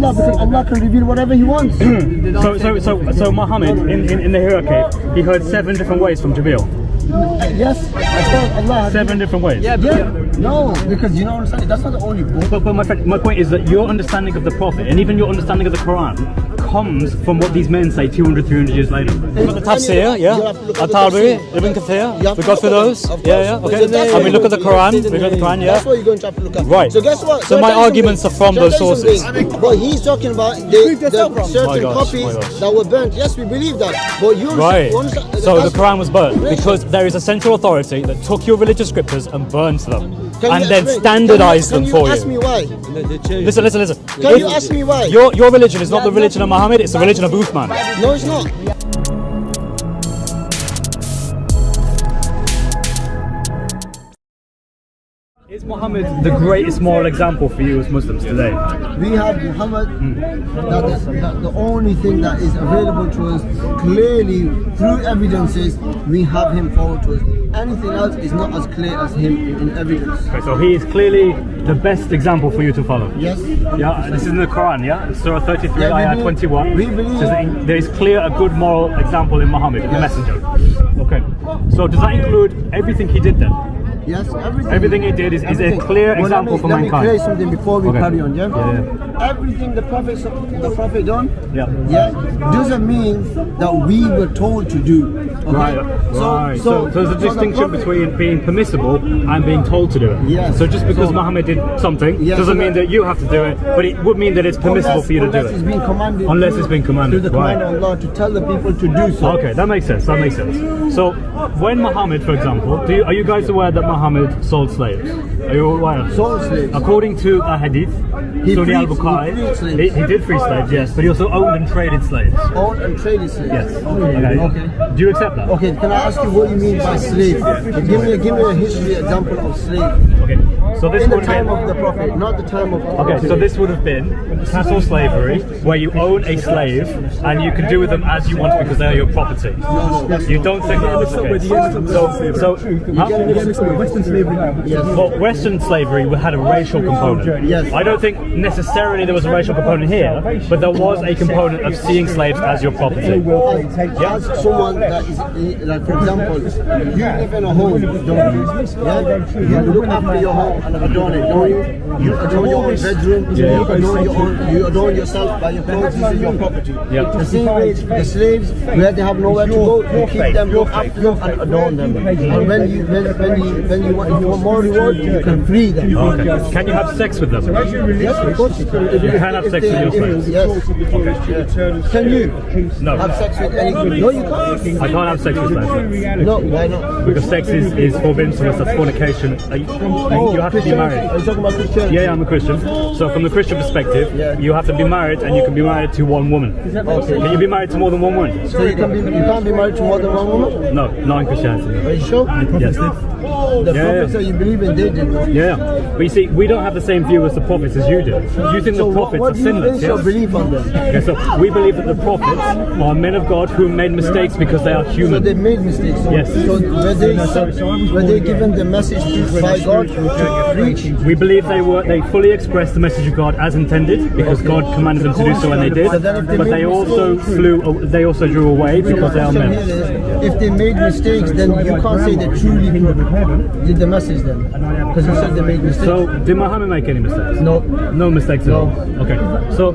Allah, because Allah can reveal whatever He wants. So Muhammad in the Hira cave, he heard 7 different ways from Jibreel. Yes, I thought Allah. 7 different ways. Yeah. No, because you know what I'm saying. That's not the only book. But my friend, my point is that your understanding of the Prophet and even your understanding of the Quran comes from what these men say 200, 300 years later. We've got the tafsir, yeah. Al-Tabari, Ibn Kathir. We go through those. Yeah. Okay. And we look at the Quran. We look at the Quran, yeah. That's what you're going to have to look at. Right. So guess what? So my arguments are from those sources. But he's talking about the certain copies that were burnt. Yes, we believe that. But you right. So the Quran was burnt because there is a central authority that took your religious scriptures and burnt them and then standardized them for you. Can you ask me why? Listen. Can you ask me why? Your religion is not the religion of Muhammad, it's the religion of Uthman. No, it's not. Is Muhammad the greatest moral example for you as Muslims today? We have Muhammad, that the only thing that is available to us clearly through evidences, we have him forward to us. Anything else is not as clear as him in evidence. Okay, so he is clearly the best example for you to follow. Yes. Yeah, this is in the Quran, yeah? Surah 33, ayah 21. We believe says that there is clear a good moral example in Muhammad, the messenger. Okay, so does that include everything he did then? Yes, everything he did is a clear example for mankind. Let me clear something before we carry on, yeah? Yeah. Everything the Prophet done, yeah, doesn't mean that we were told to do. Okay? Right. So there's a distinction between being permissible and being told to do it. Yes. So just because Muhammad did something doesn't mean that you have to do it, but it would mean that it's permissible for you to do it. Unless it's been commanded. Through the command of Allah to tell the people to do so. Okay, that makes sense. So when Muhammad, for example, are you guys aware that Muhammad sold slaves? Are you aware? Sold slaves. According to a hadith, Sunnah al-Bukhari, he did free slaves, yes, but he also owned and traded slaves. Owned and traded slaves? Yes. Okay. Do you accept that? Okay, can I ask you what you mean by slave? Give me a history example of slave. Okay. So this in the would time have been, of the Prophet, not the time of the Okay, so this would have been chattel slavery, where you own a slave and you can do with them as you want because they are your property. You don't think that was the case. So Western slavery. Well, Western slavery had a racial component. Yes. I don't think necessarily there was a racial component here, but there was a component of seeing slaves as your property. As someone that is, like for example, you live in a home, don't you? Yeah? You look after your home and adorn it, don't you? You adorn your own bedroom, you adorn yourself by your clothes, this is your property. The same way, the slaves, where they have nowhere to go, you keep them, look after them and adorn them. And when you want more reward, you can free them. Okay. Can you have sex with them? Yes, of course you can. You can have sex with your slaves? Yes. Can you have sex with any? No, you can't. I can't have sex with slaves. No, why not? Because sex is forbidden to us, that's fornication. You have to be married. Are you talking about Christianity? Yeah, I'm a Christian. So from the Christian perspective, you have to be married and you can be married to one woman. Okay. Can you be married to more than one woman? So you can't be married to more than one woman? No, not in Christianity. Are you sure? Yes. The prophets that you believe in, they did. Yeah. But you see, we don't have the same view as the prophets as you do. You think the prophets are sinless. What do you base your belief on them? Okay, so we believe that the prophets are men of God who made mistakes because they are human. So they made mistakes. Yes. So were they given the message by God to preach? We believe they fully expressed the message of God as intended because God commanded them to do so and they did. But they also drew away because they are men. If they made mistakes, then you can't say they truly did the message then, because you said they made mistakes. So did Muhammad make any mistakes? No. No mistakes at all. Okay. So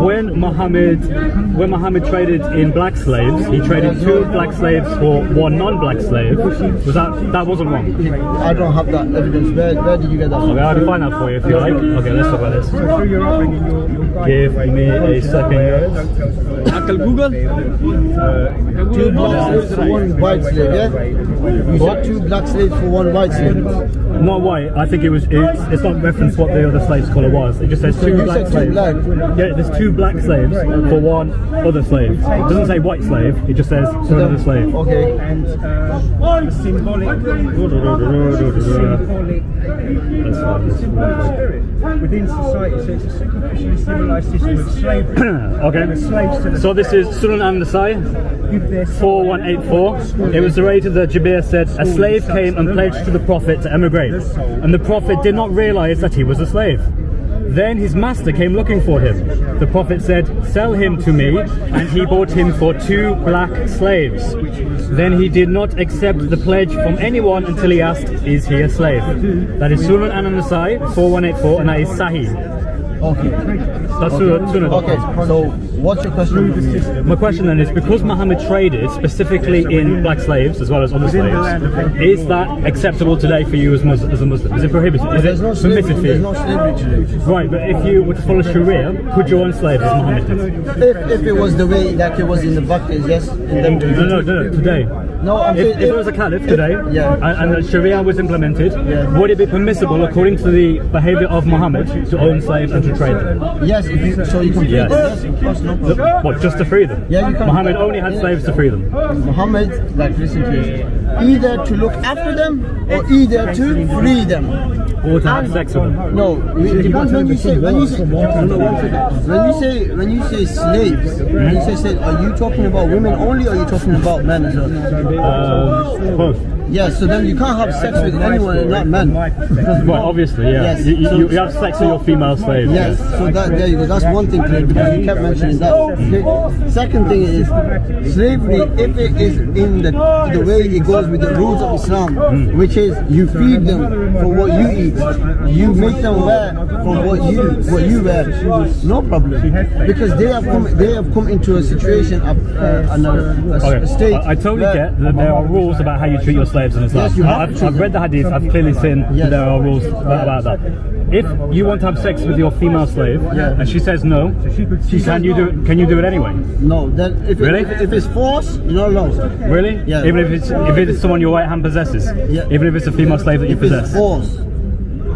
when Muhammad traded in black slaves, he traded 2 black slaves for 1 non-black slave. That wasn't wrong? I don't have that evidence. Where did you get that from? Okay, I can find that for you if you like. Okay, let's talk about this. Give me a second. Uncle Google. 2 black slaves for 1 white slave, yeah? You said 2 black slaves for 1 white slave. Not white. I think it's not reference what the other slave's colour was. It just says 2 black slaves. Yeah, there's 2 black slaves for 1 other slave. It doesn't say white slave. It just says for another slave. Okay. And symbolic within society, so it's a superficially civilized system of slavery. Okay. So this is Sunan an-Nasai 4184. It was narrated that Jabir said, a slave came and pledged to the Prophet to emigrate, and the Prophet did not realize that he was a slave. Then his master came looking for him. The Prophet said, "Sell him to me," and he bought him for 2 black slaves. Then he did not accept the pledge from anyone until he asked, "Is he a slave?" That is Sunan An-Nasai 4184, and that is Sahih. Okay. That's Sunan. Okay. So what's your question? My question then is, because Muhammad traded specifically in black slaves as well as other slaves, is that acceptable today for you as a Muslim? Is it prohibited? Is There's no it permitted slavery. for There's you? no slavery today. Right, but if you were to follow Sharia, could you own slaves as Muhammad did? If it was the way like it was in the back days, yes. In them days. No, today. No, I'm saying If it was a caliph today, yeah. and the Sharia was implemented, Yeah. would it be permissible, according to the behaviour of Muhammad, to own slaves and to trade them? Yes, if you, so you can free Yes. them. Yes, of course, no problem. What, just to free them? Yeah, you can. Muhammad only had slaves to free them. Muhammad, like listen to this, either to look after them or either to free them. Or to have sex with them. No, it depends when you say when you say slaves. When you say slaves, are you talking about women only, or are you talking about men as well? Both. Yes, so then you can't have sex with anyone and not men. Well, obviously, yeah. Yes. You have sex with your female slaves. Yes, so that there you go. That's one thing clear, because you kept mentioning that. Okay. Second thing is slavery. If it is in the way it goes with the rules of Islam, which is you feed them for what you eat, you make them wear from what you wear, no problem, because they have come into a situation of a state. I totally get that there are rules about how you treat your slaves in Islam. Yes, you have to. I've read the hadith, I've clearly seen that there are rules about that. If you want to have sex with your female slave, Yeah. and she says no, can you do it anyway? No, then if Really? if it's force, you're not allowed. Really? Yeah. Even if it's someone your right hand possesses? Yeah. Even if it's a female slave that you If it's possess? force,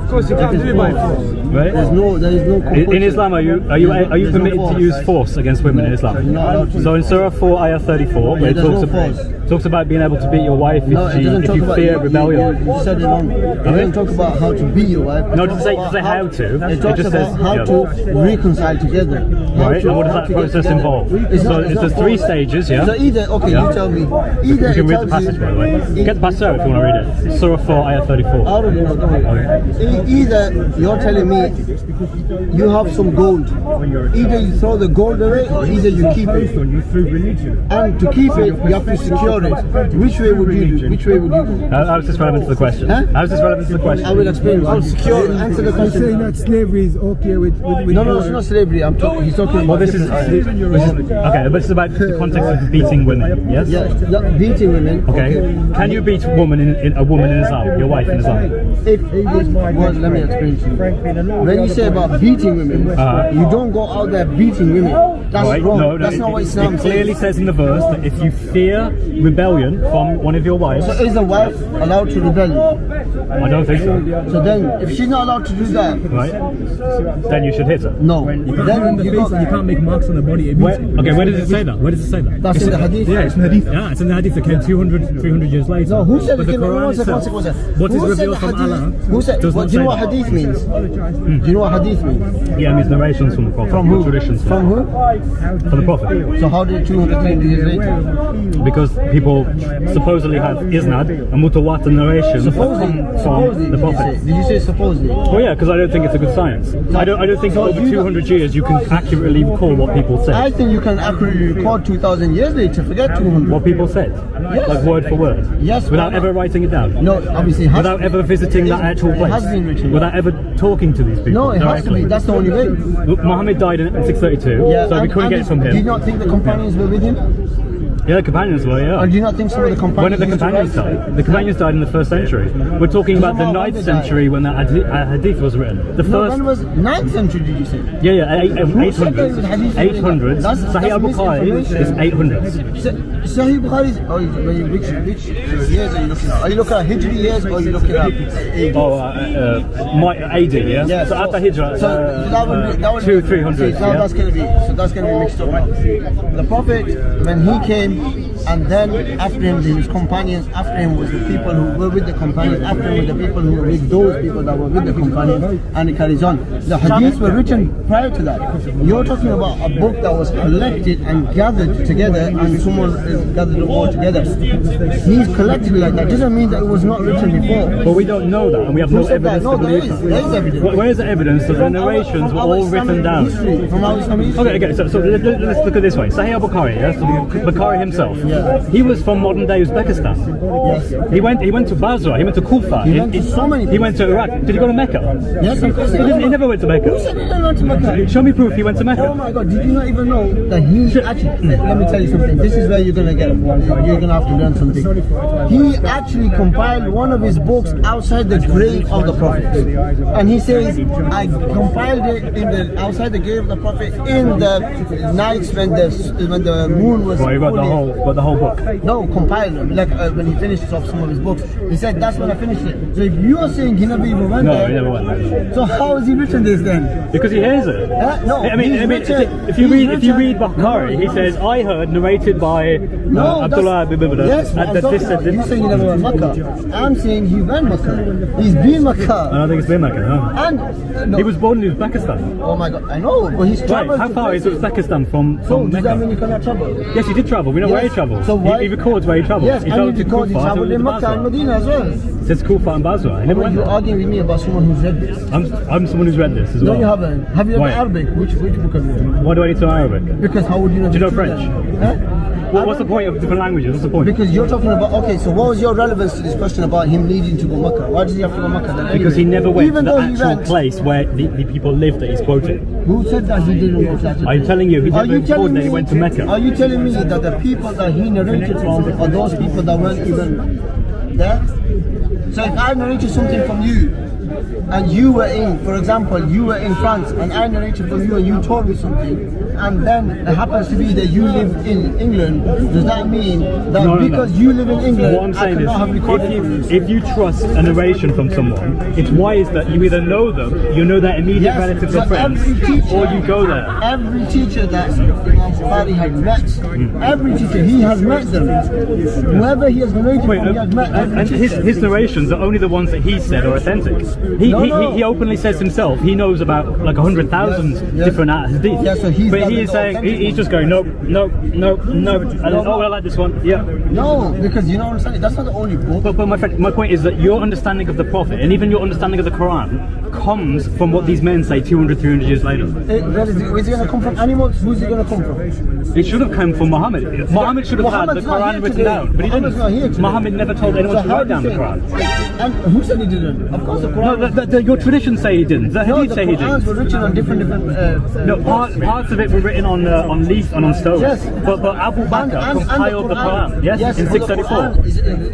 Of course, you can't do it by force. Right? there is no In compulsion. Islam, are you There's no permitted to force. use force against women in Islam? You're not allowed to. So in Surah 4, Ayah 34, where it there's talks no about, force. talks about being able to beat your wife No, it doesn't if talk you about fear rebellion. You said it wrong. It doesn't talk about how to be your wife. No, it doesn't say how to. It It talks just about says how yeah. to reconcile together. How Right, to- and what does how that to get process together. involve? It's So not- it's it's not the 3 force. stages, yeah? So either, okay, Yeah. you tell me. Either You it can read the tells passage, by the way. you. Get the passage out if you want to read it. Surah 4, Ayah 34. I already know, don't worry. Either you're telling me you have some gold. Either you throw the gold away or either you keep it. On you through religion. And to keep it, you have to secure it. Which way would you do? Which way would you go? How is this relevant to the question? Huh? How is this relevant to the question? I will explain. I'll secure it. Answer the You're saying question. that slavery is okay with No, it's not slavery. I'm talking. He's talking Well, about this is different- okay, but it's about the context of beating women. Yes. Yeah, beating women. Okay. Can you beat a woman in Islam? Your wife in Islam? If well, let me explain to you. When you say about beating women, you don't go out there beating women. That's Right? wrong. No, That's not what Islam it clearly says. says in the verse that if you fear rebellion from one of your wives, So is the wife allowed to rebel? I don't think so. So then, if she's not allowed to do that, Right? Then you should hit her. no. Then Then you you go. can't make marks on the body. It Where, means okay, where does it say that? Where does it say that? That's in the hadith. yeah, it's in the hadith. Yeah, it's in the hadith that came 300 years later. No, who said But it? the Quran One second, itself, one second. what is Who said revealed the from hadith? Allah Who said? does Well, not do you know say what that. hadith means? Do you know what hadith means? Yeah, it means narrations from the Prophet. From who? Traditions From who? from the Prophet. So how did 200 years later? Because people supposedly have isnad and mutawatir narrations that Supposedly, come supposedly. from the Prophet. Did you say supposedly? Well, yeah, because I don't think it's a good science. I don't think So over you 200 years you can accurately recall what people I said. think you can accurately record 2,000 years later. Forget 200. What people said, Yes. like word for word. Yes, Without but- ever writing it down. No, obviously it has Without to be. ever visiting that actual It place. has been written. Without ever talking to these people No, it has to directly. be. That's the only way. Look, Muhammad died in 632, so we couldn't get it from Do you him. not think the companions were with him? Yeah, the companions were, yeah. Or do you not think some of the companions? When did the used to companions write? die? The companions died in the 1st century. We're talking about the Doesn't 9th matter when they century when the hadith was written. The No, first, when was 9th century? Did you say? yeah, Who said that 800s. with hadith? 800s. That's Sahih al-Bukhari misinformation. is 800s. Sahih Bukhari is. Oh, which years are you looking at? Are you looking at Hijri years or are you looking at AD? Oh, my AD, yeah? Yeah, so after Hijrah, so that would be 300, see, now yeah? that's going to be mixed up now. The Prophet, when he came and then after him his companions, after him was the people who were with the companions, after him were the people who were with those people that were with the companions, and it carries on. The hadiths were written prior to that. You're talking about a book that was collected and gathered together, and someone gathered it all together. He's collected like that. Doesn't mean that it was not written before. But we don't know that, and we have no evidence to believe that. There is evidence. Where's the evidence that the narrations were all written down? From our Islamic history. Okay, so let's look at it this way. Sahih Bukhari, yes? Bukhari himself. Yeah. He was from modern day Uzbekistan. Yes. He went to Basra, he went to Kufa. He went to so many He went to Iraq. Did he go to Mecca? Yes, of course. He never went to Mecca. Who said he didn't go to Mecca? Show me proof he went to Mecca. Oh my God, did you not even know that he actually, let me tell you something, this is where you're going to have to learn something. He actually compiled one of his books outside the grave of the Prophet. And he says, I compiled it outside the grave of the Prophet in the nights when the moon was Well, you got the whole book. No, compiled them. Like when he finished off some of his books, he said, that's when I finished it. So if you are saying he never even went No, there, he never went there. so how has he written this then? Because he hears it. No, I mean, if you read Bukhari, he says, I heard narrated by Abdullah ibn Bibra yes, that this said you're this. saying he never went Makkah. I'm saying he went Makkah. He's been I Makkah. don't think it's been Mecca, no. And He was born in Uzbekistan. oh my God, I know, but he's Right, traveled. how to far is places. Uzbekistan from So does that mean Mecca? he cannot travel? Yes, he did travel. We know where he Yes. travelled. So why- He records where he travelled. Yes, he and travelled he to because he Kufa, traveled in to Makkah and Basra. Medina as well. It says Kufa and Basra. He never But went you're there. arguing with me about someone who's read this. I'm someone who's read this as well. No, you haven't. Have you read Why? Arabic? Which book have you read? Why do I need to know Arabic? Because how would you know? Do you know the truth French? then? Huh? What's the point of different languages? What's the point? Because you're talking about, okay, so what was your relevance to this question about him needing to go Makkah? Why does he have to go Makkah then? Because he never went Even to though the he actual went, place where the people lived that he's quoting. who said that he didn't go to that? I'm telling you, he Are never you telling recorded that me? he went to Mecca. Are you telling me that the people that he narrated from are those people that weren't even there? So if I narrated something from you, and you were in, for example, you were in France, and I narrated from you and you told me something, and then it happens to be that you live in England, does that mean that No. because you live in England, What I'm I saying cannot have recorded is, if you trust a narration from someone, it's wise that you either know them, you know their immediate Yes, relatives so or friends, every teacher, or you go there. Every teacher that Imam Bukhari has met, every teacher, he has met them. Whoever he has narrated Wait, from, he has met every and teacher. his narrations are only the ones that he said are authentic. He openly says himself he knows about like 100,000 Yes. different hadith. Yes, so he's but got he is the saying authentic he's just going no, and then, oh I like this one, yeah. No, because you know what I'm saying? That's not the only book. But my friend, my point is that your understanding of the Prophet and even your understanding of the Quran comes from what these men say 200, 300 years later. Where is it going to come from? Animals? Who's it going to come from? It should have come from Muhammad. Muhammad should have had the Muhammad's not Quran here written today. down, but he Muhammad's not here didn't. today. Muhammad never told anyone So to how write do down you the think? Quran. And who said he didn't? Of course the Quran. No, your traditions say he didn't. The No, Hadith the say he Qurans didn't. were written on different No, parts of it were written on leaf and on stone. Yes. But Abu Bakr compiled the Quran. Yes, in 634.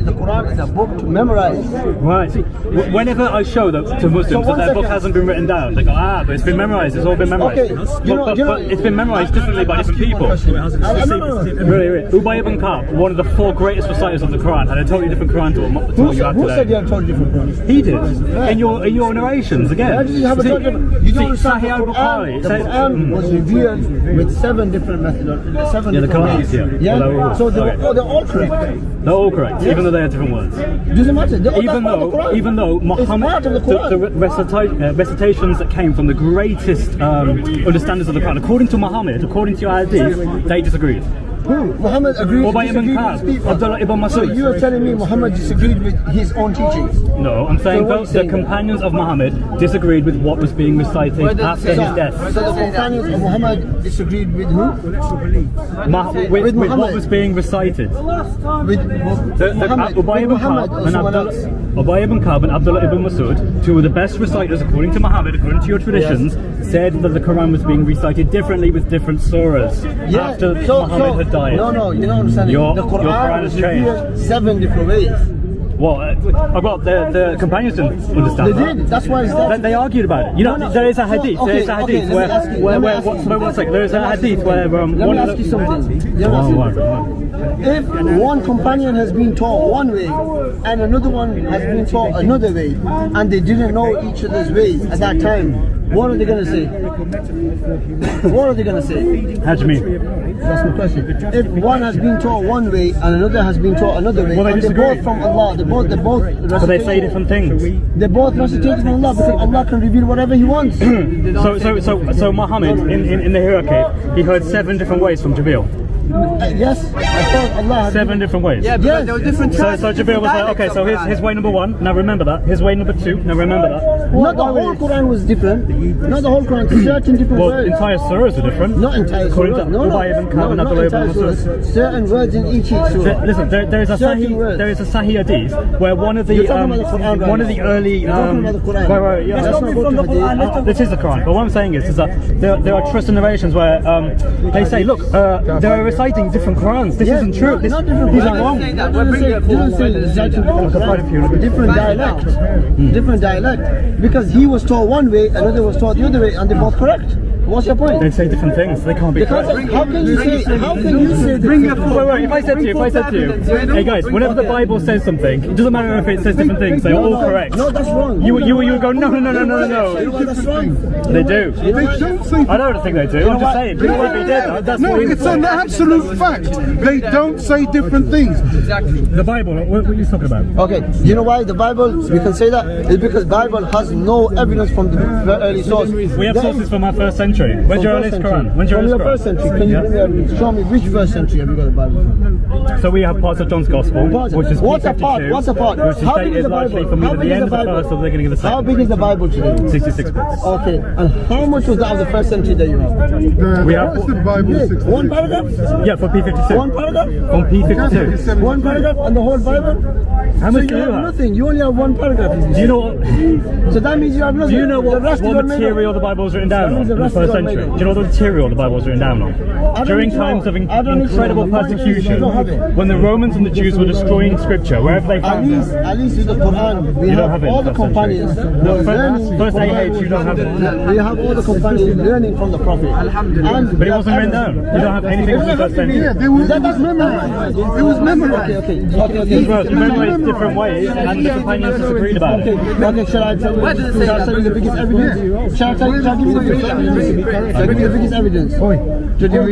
The Quran is a book to memorize. Right. See, whenever I show that to Muslims that one their book second. hasn't been written down, they go, but it's been memorized. It's all been memorized. Okay, But it's been memorized differently by different people. No. Really. Ubay ibn Ka'b, one of the 4 greatest reciters of the Quran, had a totally different Quran to what you have Who said today. you have totally different Quran? He did. In your narrations again. Why did you have a See, totally You don't see, understand Sahih the al-Bukhari. Quran. The Quran was revealed with 7 different methods. 7 Yeah, the different Quran, ways. yeah. Well, they're all- So they're, okay. they're all correct. They're all correct, even though they have different words. Doesn't matter. They're all Even part of the Quran. though It's Muhammad, part of the Quran. the recitations that came from the greatest understanders of the Quran, according to Muhammad, according to your hadith, they disagreed. Who? Muhammad agreed Ubay ibn disagreed with Ka'b, his people. Abdullah ibn So Mas'ud. you are telling me Muhammad disagreed with his own teachings? No, I'm saying So what are you the saying? companions of Muhammad disagreed with what was being recited after his death. So the companions of Muhammad disagreed with who? With what Muhammad. was being recited. With Muhammad. Ubay With ibn Muhammad Ka'b or and someone else? Ubay ibn Ka'b and Abdullah ibn Mas'ud, 2 of the best reciters according to Muhammad, according to your traditions, said that the Quran was being recited differently with different surahs after Muhammad had died. No, you don't understand. Your the Quran Quran has was revealed 7 different ways. Well, the companions didn't understand They that. did. That's why it's there. They argued about it. You know, No. there is a hadith. So, there is a okay, hadith let me ask you- let me ask you something. one second. There is a hadith where Let me one of ask you the. something. Go on. If one companion has been taught one way and another one has been taught another way, and they didn't know each other's ways at that time, What are they going to say? What are they going to say? How do you mean? That's my question. If one has been taught one way and another has been taught another way, Well, they and they're disagree. both from Allah, they're both But they say different things. They're both recitated from Allah because Allah can reveal whatever He wants. So Muhammad in the hierarchy, he heard 7 different ways from Jibril. Yes, I thought Allah had 7 different ways. Yeah, because there were different So tribes. Jibril was like, okay, so here's way number 1. Now remember that. Here's way number 2. Now remember that. Not the whole Quran was different. Not the whole Quran. Certain different Well, words. entire surahs are different. Not entire According surah. to No, Ubay ibn Ka'b and not Abdullah ibn entire Mas'ud. surah. Certain words in each surah. Listen, there is a Certain Sahih, words. there is a Sahih hadith where one of the You're talking about the Quran right one of now. the early You're talking about the Quran. right, yeah, Let's not go to hadith. this is the Quran. But what I'm saying is that there are trust narrations where they say, look, they're reciting different Qurans. This isn't true. Not different These are Quran. wrong. Didn't say exactly different dialect. Different dialect. Because he was taught one way, another was taught the other way, and they're both correct. What's your point? They say different things. They can't be correct. How can you say? How can you say? Wait, if I said to you, hey guys, whenever the Bible says something, it doesn't matter if it says different things, they're all correct. No, that's wrong. You would go, no. You know why that's wrong? They do. You know why? Don't say I don't think they do. I'm just saying. If they did, that's no, what he it's would an say. absolute fact. They don't say different things. The Bible, what are you talking about? Okay, you know why the Bible, we can say that? It's because Bible has no evidence from the early source. We have sources from our 1st century. When's your earliest Quran? When's your From your earliest first Quran? century, can you bring me evidence? Show me which first century have you got the Bible from? So we have parts of John's Gospel, which is What's a part? P52, What's a part? which is How big is dated the largely Bible? from How either big the is end the of the Bible? first or the beginning of the How second. big is the Bible today? 66 books. Okay, and how much was that of the first century that you have? We have- the Bible Yeah, 66. one paragraph? Yeah, for P52. One paragraph? From P52. One paragraph and the whole Bible? How So much you do you have have? nothing, you only have one paragraph. Do you know what? So that means you have nothing. Do you know The what rest is all made up. material the Bible was written down That on means the in the rest first is all made century? up. Do you know what material the Bible was written down on? During need to know. times of I don't need to know. incredible The point is, persecution, you don't have it. when the Romans and the Jews were destroying Scripture, wherever they At found least with the Quran, we You don't have have it in all the first century. companions No, learning. first AH, you don't have it. We have all the companions learning from the Prophet. And But it wasn't written down. You don't have anything from the first century. Yeah, they was That's memorized. It was memorized. Okay. These were memorized different ways, and the companions disagreed about it. Okay, shall I tell you the biggest evidence? Shall I give you the biggest evidence? Shall I give you the biggest evidence?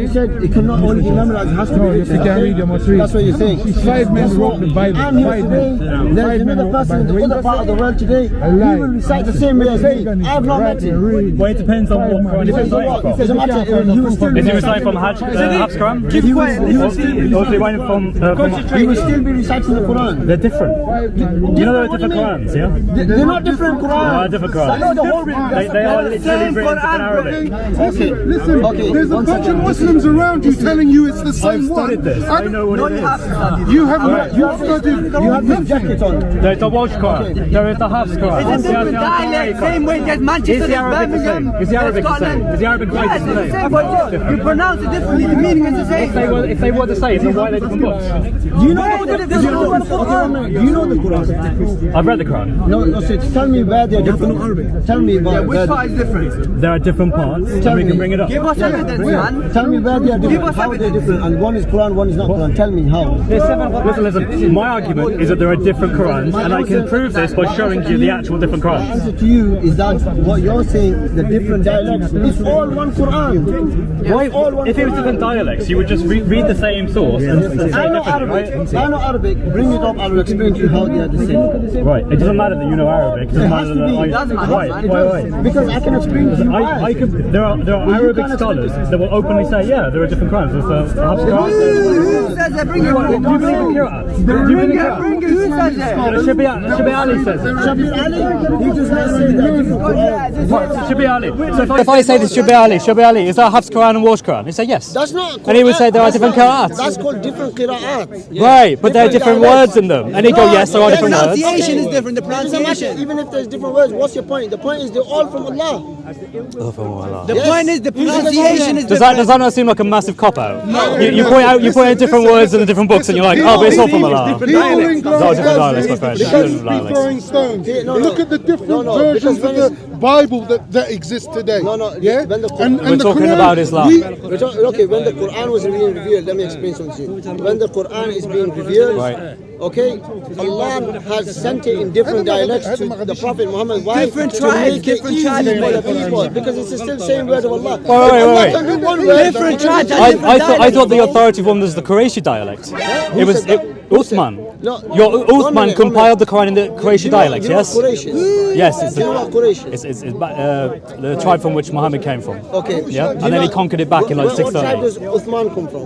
You said it cannot only be memorized, it has to be If you written. can't read, you must read. That's what you're saying. 5 men wrote the Bible. I'm here 5 today. men. There's another person in the other part of the world today. He will recite the same way as me. I have not met him. Well, it depends on what Quran you're Depends on what. reciting It doesn't matter. He will still be Is he reciting reciting from Hafs Quran? Keep quiet. Or is he writing from... He will still be reciting the Quran. They're different. You know there are different Qurans, yeah? They're not different They are Quran. different I Qurans. know the whole They are literally written in Arabic. Okay, Listen, okay. there's a one bunch of second. Muslims around you telling you it's the I've same one. studied this. I know what it is. You have not. You've studied. You have this jacket on. There's the Welsh Quran. There is the Hafs Quran. It's a different dialect, same way as Manchester Is the is Arabic the Birmingham. same? Is the Arabic the same? Is the Arabic Yes, writing it's the the same? same, but you pronounce it differently, the meaning is the same. If they were the same, then why are they different books? Do you know the Quran? Do you know the Quran? I've read the Quran. No, so tell me where they're different. Tell me about Which part is different? There are different parts, and we can bring it up. Give us evidence, man. Tell me where they are Give different. us How they're evidence. different, and one is Quran, one is not Quran. Tell me how. Listen. My argument is that there are different Qurans, and I can prove this by showing you the actual different The Qurans. answer to you is that what you're saying, the different dialects, it's all one Quran. Why, It's all one if it was Quran. different dialects, you would just read the same source and say I know different, Arabic. right? I know Arabic. Bring it up. I will explain to you how they are the same. Right. It doesn't matter that you know Arabic. It doesn't It matter has to that be. I. It doesn't matter, Why? man. Why? Because I can explain to you why. There are you Arabic can't scholars explain that will openly say, yeah, there are different Qurans. There's the Hafs Quran. Who says that? Bring it. Do you believe in Qur'an? Do you believe in Qur'an? Bring it. Who says that? Shabi Ali says it. Shabir Ali, he does not say that different Quran. Shabi Ali. So If I say this Shabi Ali, is that Hafs Quran and Welsh Quran? He'd say yes. That's not. And he would say there are That's different not- qira'ats. That's called different qira'at. Right, but there are different words in them. And he'd go, yes, there are different words. Pronunciation is different. The It doesn't matter. pronunciation. Even if there's different words, what's your point? The point is they're all from Allah. The point is the pronunciation is Does different. that not seem like a massive cop out? You point out different words in the different books, and you're like, oh, but it's all from Allah. People in It's all different dialects, my friend. Because be throwing stones. No, Look at the different No, versions because of Bible that exists today. No, Yeah. when the We're the talking Quran, about Islam. Okay, when the Quran was being revealed, let me explain something to you. When the Quran is being revealed, Right. okay, Allah has sent it in different dialects to the Prophet Muhammad. Why? Different to tribes, make it different easy tribes. for the people, because it's still the same word of Allah. wait, Allah wait. can do one word. Different tribes. I thought the authoritative one was the Qurayshi dialect. Who It was said that? Uthman. No. Your One Uthman minute, compiled the Quran in the Qurayshi You know- dialect, you know yes? Quraysh is? Yes, it's You know what Quraysh is? it's the tribe from which Muhammad came from. Okay. Yeah, Do and you then he know- conquered it back in like What tribe 630. does Uthman come from?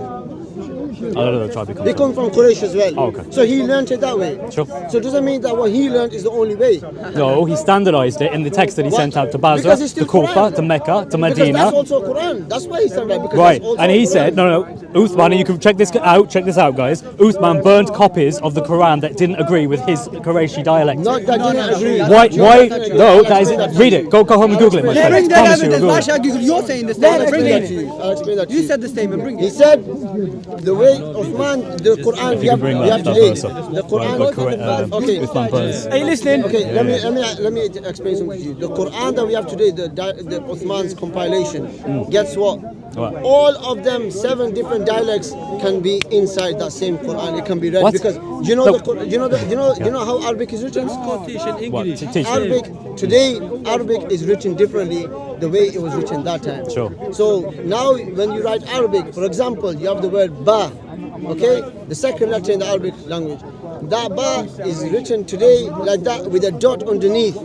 I don't know the tribe he They comes come from Quraysh as well. Oh, okay. So he learned it that way. Sure. So it doesn't mean that what he learned is the only way. from. No, he standardized it in the text that he What? sent out to Basra, Because it's to still Kufa, Quran. to Mecca, to Because Medina. that's also Quran. That's why he said that. Because Right, that's also and he Quran. said, no, Uthman, and you can check this out, guys. Uthman burnt copies of the Quran that didn't agree with his Qurayshi dialect. Not that didn't agree. Why? That didn't agree. No, I'll that explain is. to Read you. it. Go home and Google it, my Bring friend. Bring that Promise you, evidence. Google Why it. should I Google? You're saying this. I'll Bring explain it that to in. you. I'll explain that to You you. said the statement. Bring He it. said the way Uthman, the Quran If you can bring we have that today. verse up. The Quran. Okay. Uthman burns. Are you listening? Okay, let me explain something to you. The Quran that we have today, the Uthman's compilation, guess what? What? All of them, 7 different dialects can be inside that same Quran. It can be read What? because you know No. you know how Arabic is written. What? Teach me. Arabic today, Arabic is written differently the way it was written that time. Sure. So now when you write Arabic, for example, you have the word ba, okay? The second letter in the Arabic language. That ba is written today like that with a dot underneath.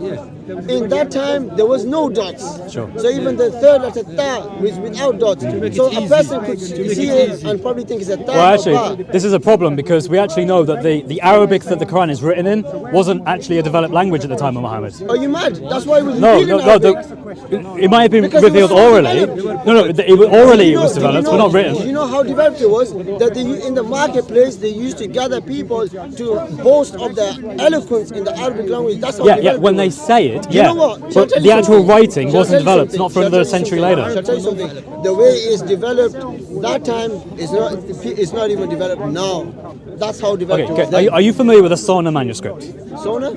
In that time, there was no dots. Sure. So even the third letter ta was without dots. So a person could see it and probably think it's a ta Well, or actually, ba. this is a problem because we actually know that the Arabic that the Quran is written in wasn't actually a developed language at the time of Muhammad. Are you mad? That's why it was No, revealed no, in no. Arabic. It might have been Because it was revealed so orally. developed. No, orally it was Do developed, but not You written. know how developed it was? That in the marketplace they used to gather people to boast of their eloquence in the Arabic language. That's how Yeah, developed when it they was. say it, You yeah. know what? Shall I But tell the you actual something? writing Shall I wasn't tell you developed, something? not for Shall I another tell you century something? later. Shall I tell you something? The way it's developed that time is not even developed now. That's how developed Okay, it was okay. then. Are you familiar with the Sona manuscript? Sona?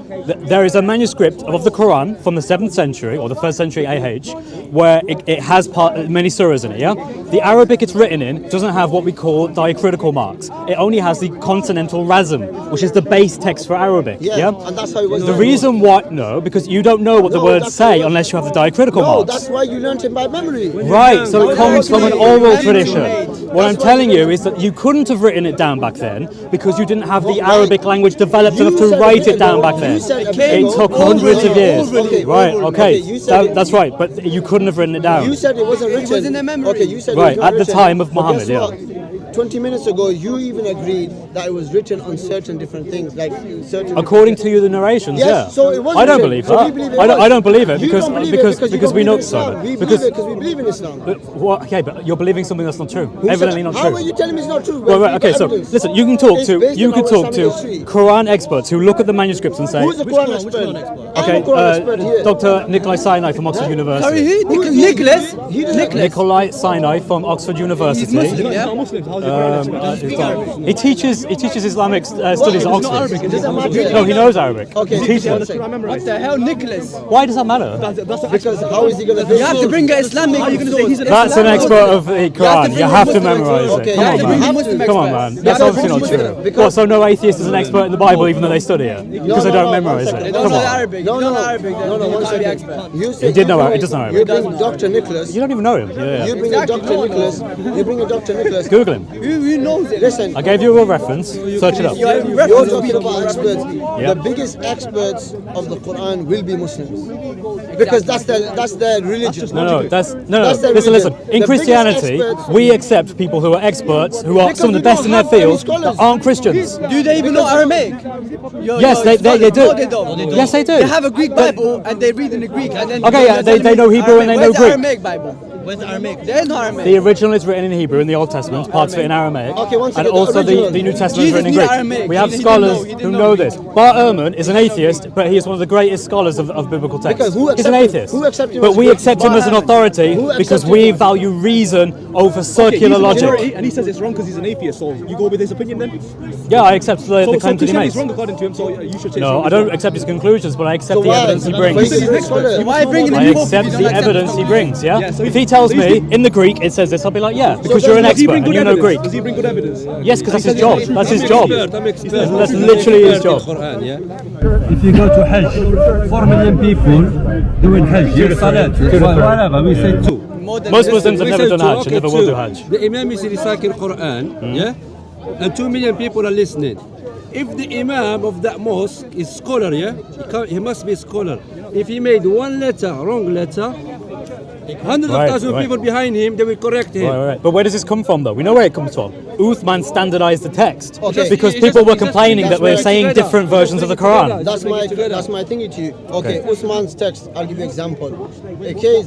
There is a manuscript of the Quran from the 7th century or the 1st century AH where it has many surahs in it, yeah? The Arabic it's written in doesn't have what we call diacritical marks. It only has the consonantal razm, which is the base text for Arabic, yeah? And that's how it was The done. reason why, no, because you don't know what the No, words that's how say it- unless you have the diacritical No, marks. that's why you learned it by memory. Right, so it comes from an oral tradition. What I'm That's why telling you- you is that you couldn't have written it down back then because you didn't have the Well, Arabic language developed You enough to said a write bit it down ago- back you then. said a bit It ago- took hundreds of years. Okay, Right, okay, you said it- that's right, but you couldn't have written it down. You said it wasn't written. was in their memory. Okay, you said Right, it was at the written. time of But Muhammad, guess what? 20 minutes ago, you even agreed that it was written on certain different things, like certain. According to you, the narrations, Yes, yeah. so it was I don't written. believe So that. we believe it I was. don't believe it You because don't believe because it because you because don't we believe know in Islam. so. We Because believe it because we believe in Islam. what? Okay, but you're believing something that's not true. Who said Evidently that? not How true. are you telling me it's not true? Well, right, okay, so Evidence. listen, you can talk It's to based you on can our talk to Islamic history. Quran experts who look at the manuscripts and say, Who's the Quran expert? okay, I'm a Quran expert here. Dr. Nikolai Sinai from Oxford Sorry, University. who? Who- Nicholas? He did Nicholas. Nikolai Sinai from Oxford University. Muslim, yeah? He teaches Islamic studies at Oxford. It doesn't matter. No, he knows Arabic. Okay, He teaches. one second. What the hell, Nicholas? Why does that matter? Because how is he going to You have to bring an Islamic. That's an expert of the Quran. You have to memorize it. Okay, Come yeah, on, you man. have to. Come on, man. You That's have to obviously not bring true. because- Well, so no atheist is an expert in the Bible even though they study it because they don't memorize They it. don't Come know on. Arabic. No, You no, don't know no, Arabic. no, no, one second. Expert. You say He did know you Arabic. He does know You Arabic. bring Dr. Nicholas. You don't even know him. Yeah. You bring a Dr. Nicholas. You bring a Dr. Nicholas. Google him. Who knows it? Listen, I gave you a reference. Search it up. you're talking about experts. Yeah. The biggest experts of the Quran will be Muslims, because that's their religion. No, that's no. That's their Listen, religion. listen. In The Christianity, biggest experts- we accept people who are experts, who are Because some of the we best don't in their have any field, scholars. that aren't Christians. Do they even know Aramaic? Yes, they do. No, they don't. Yes, they do. They have a Greek Bible and they read in the Greek. And then Okay, yeah, they know Hebrew and they know Where's the Greek. Aramaic Bible? Where's the Aramaic? There is no Aramaic. The original is written in Hebrew in the Old Testament, parts of it in Aramaic, Okay, one and second, also the original. the New Testament is written in Jesus Greek. knew Aramaic. We have He didn't scholars know, he didn't who know. know this. Bar Ehrman is an atheist, but he is one of the greatest scholars of biblical texts. Because who He's an accepted- atheist. who accepted him but as we a- accept him as an authority Who because accepted we him? value reason over circular logic. And he says it's wrong because he's an atheist, so you go with his opinion then? Yeah, I accept the So claim that he Christianity makes. is wrong according to him, so you should say No, I don't accept his conclusions, but I accept So the why? evidence he But brings. he's an expert. Why bringing I the new accept the evidence he brings, yeah? Yeah, so If he tells me in the Greek it says this, I'll be like, yeah, because does you're an he Does he expert bring and good you know evidence? Greek. Does he bring good evidence? Yes, because that's his job. That's his job. That's literally his job. If you go to Hajj, 4 million people doing Hajj, Salat, whatever, we say two. Most Muslims have never done Hajj and never will do Hajj. The Imam is reciting Quran, yeah, and 2 million people are listening. If the Imam of that mosque is scholar, yeah, he must be a scholar. If he made one letter, wrong letter, hundreds Right, of thousands of right. people behind him, they will correct him. Right. But where does this come from, though? We know where it comes from. Uthman standardized the text Okay. because He people just- were he just- complaining that's that we're where saying together. different versions of the Quran. That's my thingy to you. Okay, Usman's text, I'll give you an example. Okay,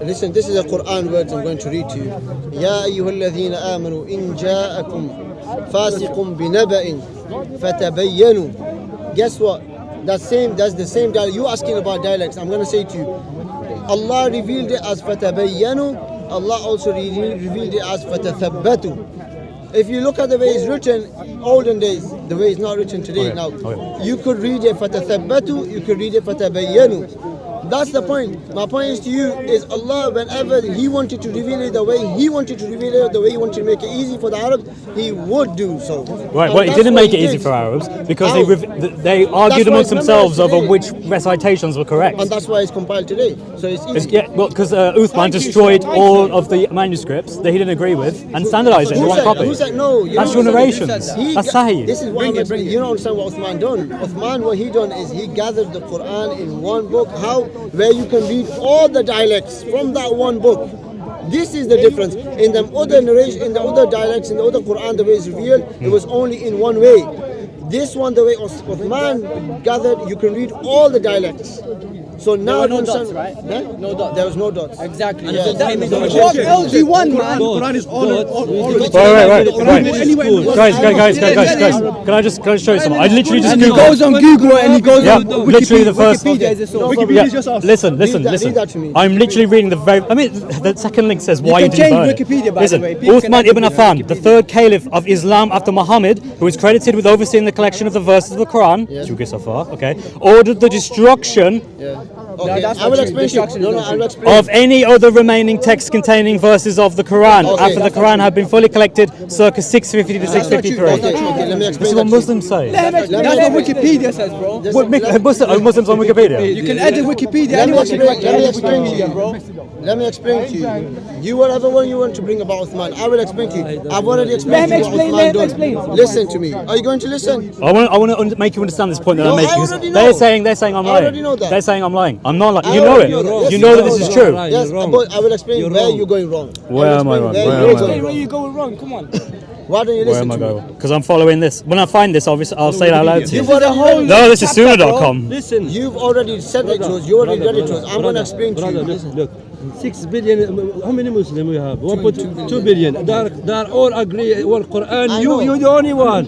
listen, this is a Quran words I'm going to read to you. يا أيها الذين آمنوا إن جاءكم فاسق بنبأ فتبينوا. Guess what? That's the same dialect. You asking about dialects. I'm going to say to you, Allah revealed it as فتبينوا. Allah also revealed it as فتثبتوا. If you look at the way it's written, olden days, the way it's not written today now, you could read it فَتَثَبَّتُوا, you could read it فَتَبَيَّنُوا. That's the point. My point is to you is Allah, whenever He wanted to reveal it the way He wanted to reveal it, the way He wanted to make it easy for the Arabs, He would do so. Right, And well, He that's didn't what make it He easy did. for Arabs because How? they argued why amongst it's themselves memorized over today. which recitations were correct. And that's why it's compiled today. So it's easy. Yeah, well, because Uthman destroyed all of the manuscripts that he didn't agree with and standardized it in one copy. Who said no? You That's know your what I'm narrations. saying? That's Sahih. This is what I'm explaining. You don't understand what Uthman done. Uthman, what he done is he gathered the Quran in one book. How? Where you can read all the dialects from that one book. This is the difference. In the other narration, in the other dialects, in the other Quran, the way it's revealed, it was only in one way. This one, the way Uthman gathered, you can read all the dialects. So now were no you understand, dots, right? Huh? No dots. There was no dots. Exactly. Yeah. What else do you want, man? Quran is all Right. anyway. Guys. Can I just show you something? I literally just And he googled. goes on Google and he goes Yeah, on literally the first. Wikipedia is a source. Wikipedia is just us. Listen. Read that to me. I'm literally reading the very. I mean, the second link says why can did you change burn it? Wikipedia, by the Listen, way. People can Uthman ibn edit Affan, the third caliph of Islam after Muhammad, who is credited with overseeing the collection of the verses of the Quran. Did you get so far? Okay. Ordered the destruction Okay, that's I will not true. explain to you. Destruction No, is no, not I will true. explain. of any other remaining texts containing verses of the Quran Okay. after the Quran had been fully collected circa 650 to 653. Okay, let me explain. This is what Muslims say. That's what Wikipedia says, bro. Are Muslims on Wikipedia? You can edit Wikipedia. Let me Anyone can explain to you. bro. Let me explain to you. You whatever one you want to bring about Uthman, I will explain to you. I've already explained to you what Uthman done. Listen to me. Are you going to listen? I want to make you understand this point that No, I'm I making. already know. They're saying I'm I lying. already know that. They're saying I'm lying. I'm not lying. I You know already it. know that. You Yes, know that you this is know. true. Yes, but I will explain where you're going wrong. Where am I wrong? Where Where you're am I going Where wrong. you going wrong? Come on. Why don't you Where listen am I to me? going? Because I'm following this. When I find this, I'll say it out loud to you. You've already read it. No, this is Sunnah.com. Listen, You've already said it to us. You already read it to us. I'm going to explain to brother, you. listen, look. 6 billion, how many Muslims we have? 1.2 billion. They all agree with Quran. You're the only one.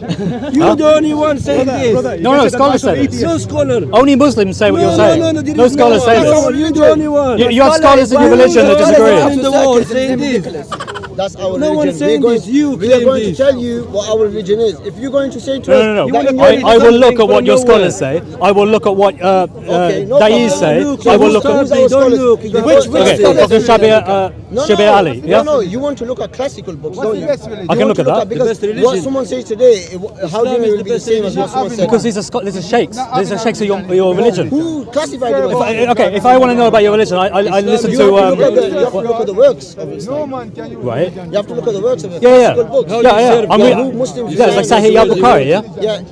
You're the only one saying this. No, scholars say this. No scholar. Only Muslims say what you're saying. No, scholars say this. You're the only one. You have scholars in your religion that disagree. In the world saying this. That's our No religion. one's saying this. You we are claim going to this. tell you what our religion is. If you're going to say to us, No. that in your I will look at from what your nowhere. scholars say. I will look at what Okay, no Da'is problem. say. Look, I will who's look at. Who's our scholars? look. Which Okay, scholars? Prophet Shabir Ali. Yeah. No, you want to look at classical books, don't you? I can look at that. Because best religion. what someone says today, how do Islam you is will the be the best same as what religion. someone said? Because these are sheikhs. These are sheikhs of your religion. Who classified them as? Okay, if I want to know about your religion, I listen You to. have to look at the works of Islam. Right. You have to look at the works of it. Yeah. Classical books. Yeah. I'm Who Muslims yeah, it's like Sahih al-Bukhari, yeah?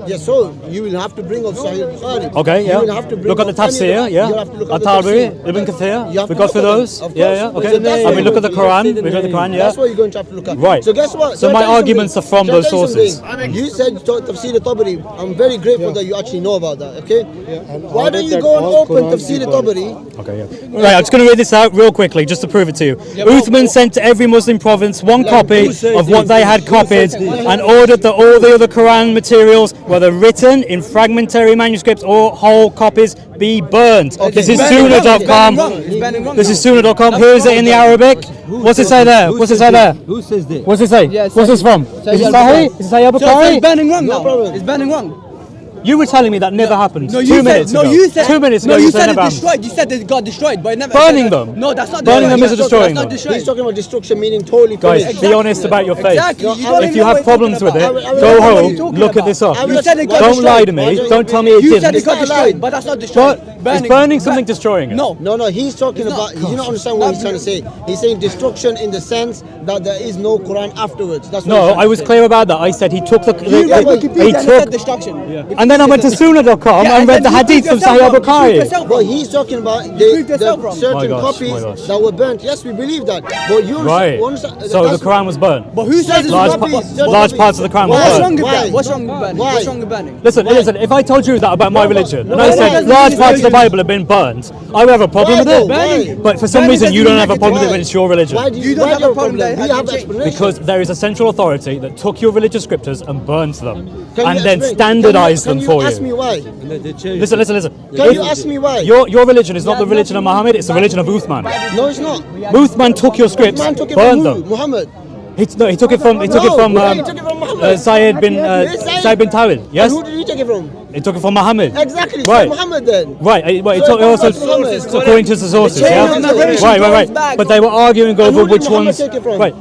Yeah, so you will have to bring up Sahih Bukhari. Okay, yeah. You will have to bring Look at the up any of tafsir, it. yeah. You have to look at the At-Tabari, tafsir. Ibn Kathir. You have We to go look through at them, those. of Yeah, course. yeah. So Okay. that's And we what look at the Quran. We look at the Quran, yeah. That's what you're going to have to look at. Right. So guess what? So Shall I my tell you arguments something? are from Shall I those tell you sources. something? You said Tafsir al-Tabari. I'm very grateful that you actually know about that. Okay. Why don't you go and open Tafsir al-Tabari? Okay, yeah. Right, I'm just going to read this out real quickly, just to prove it to you. Uthman sent to every Muslim province one copy of what they had copied and ordered that all the other Quran materials, whether written in fragmentary manuscripts or whole copies, be burned. This is Sunnah.com. This is Sunnah.com. Who is it in the Arabic? What's it say there? What's it say there? Who says this? What's it say? What's this from? Is it Sahih? Is it Sahih So Bukhari? it's banning wrong No now. problem. It's banning wrong. You were telling me that never happened. No, 2 you minutes said, ago. no, you said, 2 minutes ago no, you said said never it's happened. destroyed. You said it got destroyed, but it never. Burning said that. them. No, that's not Burning them destroyed. is destroying That's not them. destroyed. He's talking about destruction, meaning totally Guys, finished. be honest about your faith. Exactly. You don't If even you know what have you're problems with talking it, about. I will- go I will- home, talking look at about. this up. I will- You said it got Don't destroyed. lie to me. Don't tell me it You said didn't. it got It's not destroyed, lying. but that's not destroyed. But is burning something destroying it? No. No, he's talking about, you don't understand what he's trying to say. He's saying destruction in the sense that there is no Quran afterwards. That's what No, he's trying I to was say. clear about that. I said he took the. You read he Wikipedia and it said took. destruction. And then I went to Sunnah.com and read the hadith from Sahih Bukhari. But he's talking about proved the yourself wrong. My certain gosh, copies my gosh. that were burnt. Yes, we believe that. But you Right. understand, So the Quran was burnt. But who says it's Large, wrong? large parts of the Quran Why? were What's burnt. wrong with Why? that? What's wrong with banning? Why? What's wrong with banning? Listen, if I told you that about my religion, and I Why? said large parts of the Bible have been burnt, I would have a problem with it. Why? But for some Banning reason, you doesn't don't have a mean problem with it Why? when it's your religion. Why do You don't why have do you a problem that it We have hasn't changed. explanation. Because there is a central authority that took your religious scriptures and burnt them, Can and you then explain? standardized Can them you for ask me you. why? Listen. Can If- you ask me why? Your religion is not the religion of Muhammad, it's the religion of Uthman. No, it's not. Uthman took your scripts, Man took it burned from who? them. Muhammad. He took it from No, he took it from Muhammad. Sayyid bin Tawil. Yes, And who did he take it from? he took it from Muhammad. Exactly. Right. From Muhammad then. Right, well, it So took also it's not Muhammad. according to the sources, chain yeah? of narration Right. goes back. But they were arguing And over who did which Muhammad ones. take it from? Right.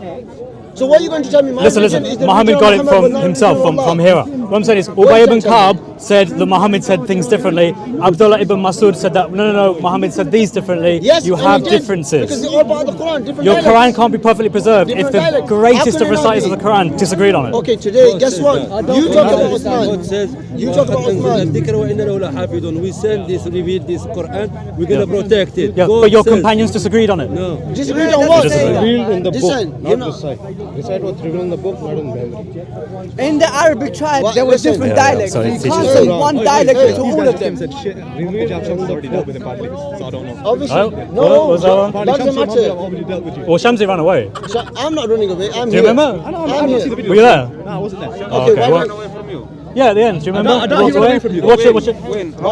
So what are you going to tell me? My Listen. religion is the Muhammad religion got of it Muhammad, from but not himself, religion of from Allah. Hira. What I'm saying is, What Ubay is ibn that Ka'b said that Muhammad said things differently. Abdullah ibn Masud said that no, Muhammad said these differently. Yes, You and have he did, differences. Because they're all part of the Quran. Different Your dialects. Quran can't be perfectly preserved if Different the dialects. greatest How of can it not reciters of be? the Quran disagreed on it. Okay, today, guess what? You talk about God Uthman. says, You talk about Uthman. We send this, reveal this Quran, we're going to protect it. Yeah, God but your says- companions disagreed on it. No. Disagreed on what? Revealed in the Listen, book, you not know, recite. Recite what's written in the book, not in memory. In the Arabic tribe, What? there were Listen. different Yeah, dialects. so You it's can't just- say one dialect hey, to all of them. said shit. Hijab already dealt with him badly, so I don't know. obviously. Oh, No, what was that one? that doesn't matter. already dealt with you. Well, Shamsi ran away. So I'm not running away. I'm Do you here. remember? I'm here. Were you there? No, I wasn't there. Oh, Okay, okay. why Well, yeah, at the end. Do you remember? I don't Walked run away from you. Watch it. Why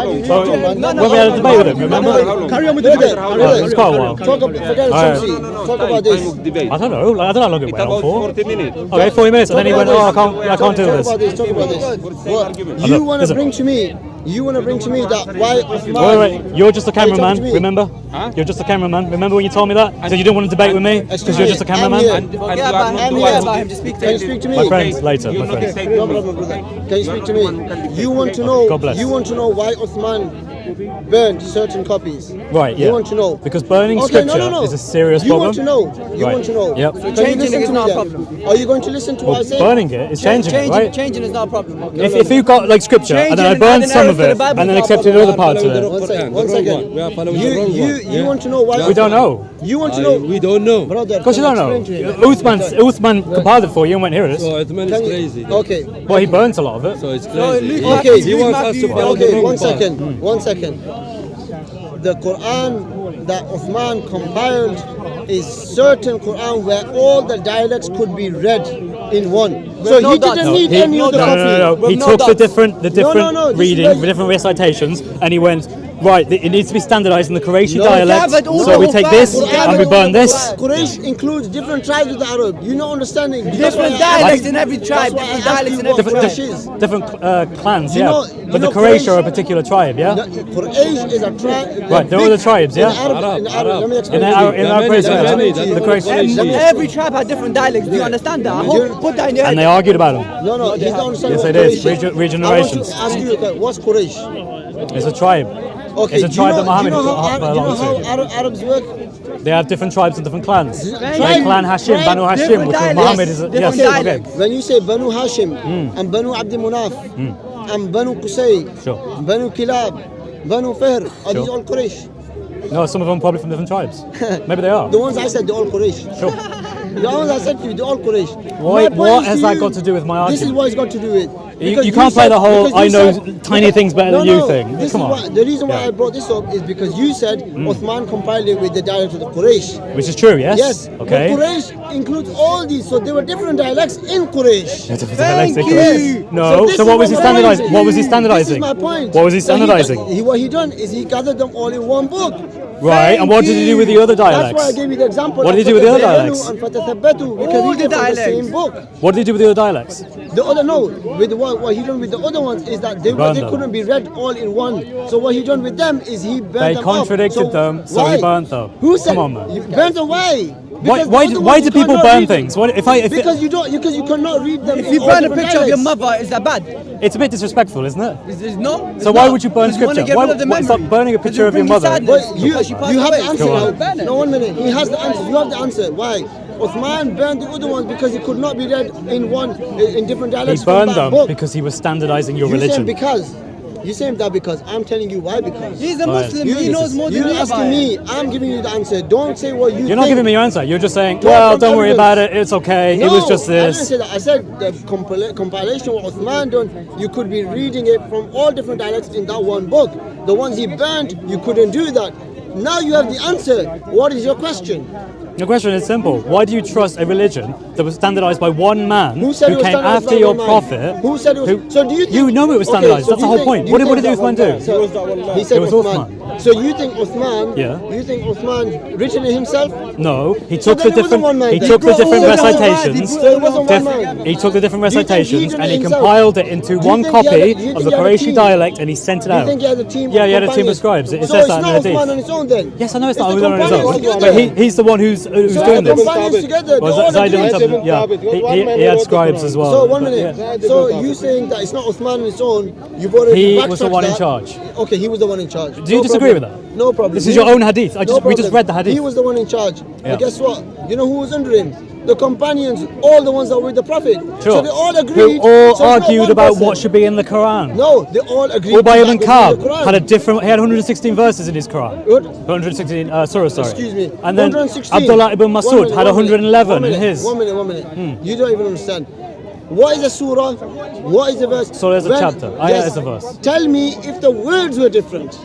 do you So, talk, man? when we had a debate with him, remember? Carry on with the Brother, debate. brother, It's quite a while. Talk about, forget Alright. Shamsi. Talk about this. I don't know. Like, I don't know how long it went on for. 40 minutes. Okay, 40 minutes, and then he went, "Oh, I can't do Talk this." about this. Talk about this. What Listen. you want to bring to me? You want to bring to me that why Uthman? Wait, you're just a Are you talking to cameraman, me? remember? You're just a cameraman. Remember when you told me that? So you didn't want to debate with me because you're just a cameraman? I'm here. Forget about him. I'm Forget here. about him. Just speak to Can you him. speak to me? My friends, later, my friends. No problem, brother. Can you speak to me? You want to know? God bless. You want to know why Uthman burned certain copies? Right, yeah. You want to know? Because burning Okay, scripture is a serious you problem. want to know? You Right. want to know? Yep. Can you Changing listen it is to not me a then? problem. Are you going to listen to what I say? Burning it is changing it, right? Changing is not a problem. Okay. If you got like scripture and then I Changing burned and some adding of errors to it the Bible and then is not accepted a other problem. parts of it, One second. The One wrong second. one. We are following the wrong one. You want to know why? we don't know. You want to know? We don't know. Brother, Of course you can don't know. explain to him? Uthman compiled it for you and went, "Here it is." So Uthman is Can you- crazy. Okay. Well, he burnt a lot of it. So it's So crazy. Luke Okay. He wants us to follow the Okay, wrong one path. second. 1 second. The Quran that Uthman compiled is certain Quran where all the dialects could be read in one. So no he dots. didn't No, need He, any no, other no, copy. no. With He no took the dots. different No, this is reading, like- the different recitations, and he went, right, it needs to be standardized in the Qurayshi No, dialect. yeah, but all So we the take Quran- this Quran- and we burn this. Quraysh includes different tribes of the Arab. You're not understanding. That's Different why I asked dialects you- in every tribe. that's why I Different asked dialects you in what every Quraysh tribe. is. Different clans, You yeah. know- But you the know Quraysh are a Quraysh- particular tribe, yeah. Quraysh is a tribe. Right, they're all the tribes, yeah? In Arab, Arab. let me In explain our to you. in our There are Quraysh, many, yeah. there are many. The Quraysh, Every tribe had different dialects. Do you understand that? I hope put that in your head. and they argued about them. No, he's not understanding Yes, what it is. Quraysh is. Regenerations. I want to ask you, what's Quraysh? It's a tribe. Okay, It's a do tribe you that know, Muhammad do you know how, belongs do you know to. how Arabs work? They have different tribes and different clans. Tribe- Like Clan Hashim, tribe- Banu Hashim, different which was dialects, Muhammad is. different Yes, dialects. okay. When you say Banu Hashim and Banu Abd Munaf and Banu Qusay, Sure. Banu Kilab, Banu Fihr, are these Sure. all Quraysh? No, some of them probably from different tribes. Maybe they are. The ones I said, they're all Quraysh. Sure. The ones I said to you, they're all Quraysh. What has that got to do with my argument? This is what it's got to do with. You can't play the whole I know tiny things better than you thing. This Come is on. why, the reason why I brought this up is because you said Uthman compiled it with the dialect of the Quraysh. Which is true, yes? Yes. Okay. But Quraysh includes all these, so there were different dialects in Quraysh. Thank you. No, this so is what was he my standardizing? point. What was he standardizing? This is my point. What was he So standardizing? what he done is he gathered them all in one book. Right, and what did he do with the other dialects? That's why I gave you the example. What did he do with the other dialects? And Fatathabatu, we can read it from the same book. What did he do with the other dialects? The other with what he done with the other ones is that they Burned them. couldn't be read all in one. So what he done with them is he burnt They them contradicted up. them, so why? he burnt them. Who said? Come on, man. You burnt them why? Because Why the other do ones you people cannot burn read them. things? What, if Because you cannot read them. If in you all burn a different picture of your dialects. mother, is that bad? It's a bit disrespectful, isn't it? It's not. So why would you burn scripture? Why? Stop burning a picture of your mother. But you have the answer Go on. now. No, 1 minute. He has the answer. You have the answer. Why? Uthman burned the other ones because it could not be read in different dialects. He burned from that them book. because he was standardizing your You saying religion. because. You saying that because. I'm telling you why because. He's a Muslim. He knows more than You're you about asking it. me. I'm giving you the answer. Don't say what you You're not think. giving me your answer. You're just saying, Don't well, from don't worry evidence. about it. It's okay. No, It was just I didn't this. say that. I said the compilation what Uthman done, you could be reading it from all different dialects in that one book. The ones he burnt, you couldn't do that. Now you have the answer. What is your question? The question is simple. Why do you trust a religion that was standardized by one man Who said it was came standardized after by your one man? prophet? Who said it was? So do you think? You know it was standardized. so That's do the you whole think- point. do What you did think Uthman do? So he said It was Uthman. Uthman. So you think Uthman? Yeah. You think Uthman written it himself? No, he So took then the it wasn't one man different. He then. took the different So it wasn't recitations. So it wasn't one man. He took the different Do you think he recitations did and it he himself? compiled it into Do you one think he had a- copy do you of think the he had a Qurayshi team? dialect and he sent it Do you out. think he has a team? Yeah, of he had a team of companions? scribes. It So says it's that in not the Uthman on hadith. its own then. Yes, I know it's the not Uthman on his companions own, together. but he's the one who's So doing the this. companions together. They Was all Zayd agreed. ibn Thabit, yeah, he had scribes as well. So 1 but minute. yeah. So you saying that it's not Uthman on its own? You've already He backtracked was the one in that. charge. Okay, he was the one in charge. Do you disagree with that? No problem. This is your own hadith. We just problem. read the hadith. He was the one in charge. Yeah. And guess what? You know who was under him? The companions, all the ones that were with the Prophet. Sure. So they all Who agreed. all So it's not argued one about person. what should be in the Quran. No, they all agreed. Ubay that ibn was in Ka'b the Quran. had a different. He had 116 verses in his Quran. Good. 116 surahs, sorry. Excuse me. And then 116. Abdullah ibn One Masud minute, had 111 in his. 1 minute, 1 minute. You don't even understand. What is a surah? What is a verse? Surah is a chapter. Ayah is a verse. Tell me if the words were different.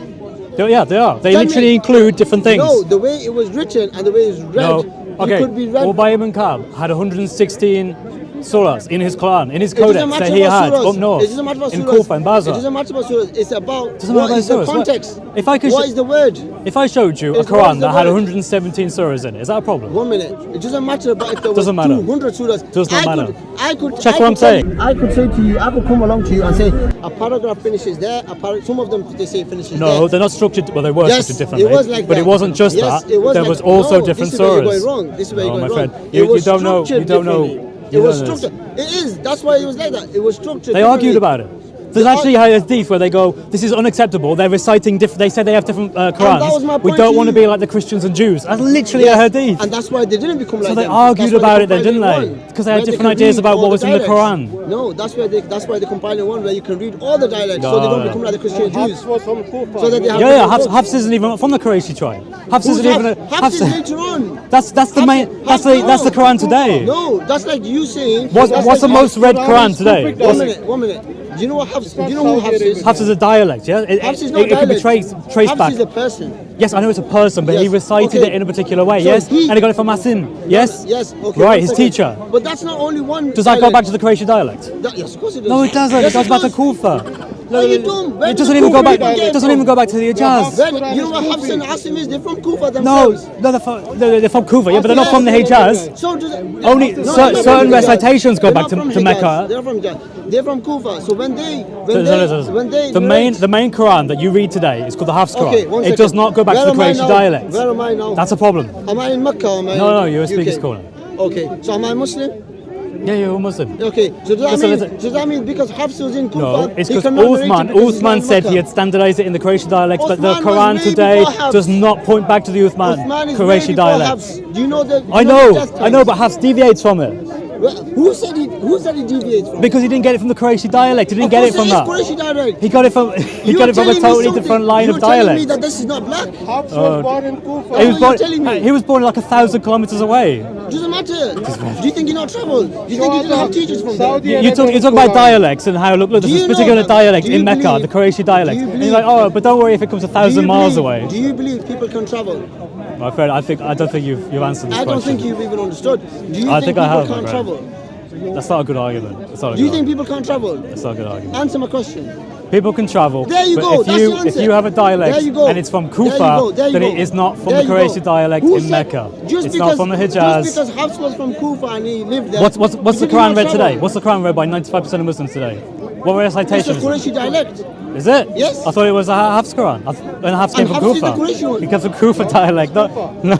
Yeah, they are. They Tell literally me- include different things. No, the way it was written and the way it's read. No. Okay. It could be read. Ubay ibn Ka'b had 116 surahs in his Quran, in his It doesn't codex matter that he about had surahs. up north, It doesn't matter about in surahs. Kufa and It Basra. doesn't matter about surahs. It's about Doesn't what matter is the about surahs. context. If I could What sh- is the word? If I showed you a It's what is Quran the that had word? 117 surahs in it, is that a problem? 1 minute. It doesn't matter about if there was Doesn't matter. 200 surahs. Does not I matter. could Check I what I'm could tell saying. you- I could say to you, I could come along to you and say a paragraph finishes there. Some of them they say finishes there. No, they're not structured. Well, they were Yes, structured differently. it was like but that. it wasn't just Yes, that. it was there like was that. also No, different this is where you're surahs. going wrong. This is where No, you're my going friend. wrong. You It was don't know. You structured don't know. differently. You It was don't know this. structured. It is. That's why it was like that. It was structured. They argued differently. about it. There's actually a hadith where they go, this is unacceptable. They're reciting different. They say they have different Qurans. that was my We point don't to want to you. be like the Christians and Jews. That's literally Yes, a hadith. and that's why they didn't become like So they them. argued That's why about they it then, didn't compiled they? in one. 'Cause they had Where different can ideas read about all what was in the dialects. Quran. No, that's why they compiled in one where you can read all the dialects, so they No, don't no. become like the Christian Jews. was from Kufa. So that they have Yeah, different books. Hafs isn't even from the Qurayshi tribe. Hafs Who's isn't even. Hafs is later on. That's the main. That's the Quran today. No, that's like you saying. What's that's the like most read Quran today? 1 minute. Do you know what Hafs? Do you know who Hafs is? Hafs is a dialect, yeah? Hafs is not It could be dialect. traced Hafs back. is a person. Yes, I know it's a person, but he Yes, recited okay. it in a particular way, So yes? he- And he got it from Asim, yes? Yes. Okay. Right, one his second. teacher. But that's not only one. Does that go back to the Qurayshi dialect? Yes, of course it does. No, it doesn't. Yes, It goes back to does. Kufa. Are you dumb? Where It did doesn't the even go Kufa back. get It doesn't from? even go back to the Hijaz. You know what Hafs and Asim is? They're from Kufa No, themselves. they're from Kufa, yeah, but they're not from the Hijaz. So does it, Only they're certain not from Hijaz. recitations go They're back not to from Hijaz. Mecca. They're from Hijaz. They're from Kufa. So when they The main Quran that you read today is called the Hafs Quran. Okay, one It second. does not go back Where to the am I Qurayshi now? dialect. Where am I now? That's a problem. Am I in Mecca or am I No, in you're a UK? Speaker's Corner. Okay, so am I Muslim? Yeah, you're a Muslim. Okay, so Listen. does that mean because Hafs was in Kufa, No, it's he because cannot narrate it because he's not Uthman in said Mecca? he had standardized it in the Qurayshi dialect, but the Uthman was Quran way today before Hafs. does not point back to the Uthman is way Qurayshi before dialect. Hafs. Do you know the? I the know, death I know, times? but Hafs deviates from it. Who said he deviates from? Because he didn't get it from the Qurayshi dialect. He didn't get it from that. Qurayshi dialect. He got it from a totally different line of You're telling me dialect. that this is not black. Hafs was born in Kufa. He was born like 1,000 kilometers away. Doesn't matter. Do you think he not traveled? Do you think he didn't have teachers from there? You talk about dialects and how look there's this particular dialect in Mecca, the Qurayshi dialect. And you're like, oh, but don't worry if it comes 1,000 miles away. Do you believe people can travel? My friend, I don't think you've answered this question. I don't think you've even understood. Do you I think think I people have, can't my travel? That's not a good argument. That's not a Do you good think argument. people can't travel? That's not a good argument. Answer my question. People can travel. There you but go. If That's you, the answer. if you have a dialect There you go. and it's from There you Kufa, go. There you then go. it is not from There the you Qurayshi go. dialect Who in said- Mecca. Just It's because, not from the Just Hijaz. because Hafs was from Kufa and he lived there. What's the he did Quran not read travel. today? What's the Quran read by 95% of Muslims today? What were the It's the citations? Qurayshi dialect. Is it? Yes. I thought it was a Hafs Quran. And Hafs came And from Hafs is the Kufa. Qurayshi one. He comes from Kufa dialect. No.